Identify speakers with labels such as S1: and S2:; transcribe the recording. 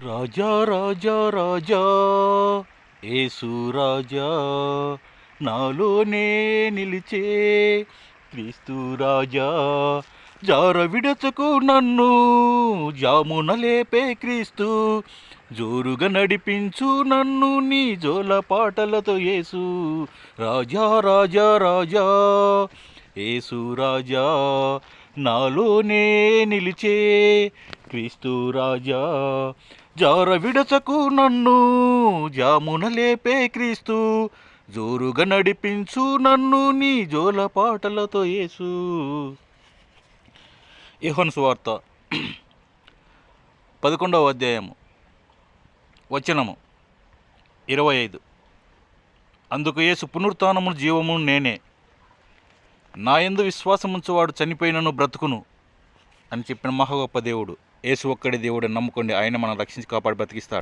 S1: రాజా రాజా రాజా యేసు రాజా, నాలోనే నిలిచే క్రీస్తు రాజా. జార విడచకు నన్ను జామున లేపే క్రీస్తు, జోరుగా నడిపించు నన్ను నీ జోల పాటలతో యేసు. రాజా రాజా రాజా యేసు రాజా, నాలోనే నిలిచే క్రీస్తు రాజా. జార విడచకు నన్ను జామున లేపే క్రీస్తు, జోరుగా నడిపించు నన్ను నీ జోల పాటలతో యేసు. యోహాను సువార్త 11వ అధ్యాయము వచనము 25. అందుకు యేసు, పునరుత్థానము జీవము నేనే, నా యందు విశ్వాసముంచువాడు చనిపోయినను బ్రతుకును అని చెప్పిన మహా గొప్ప దేవుడు యేసు ఒక్కడే దేవుడు. నమ్ముకోండి, ఆయన మనం రక్షించి కాపాడి బ్రతికిస్తాడు.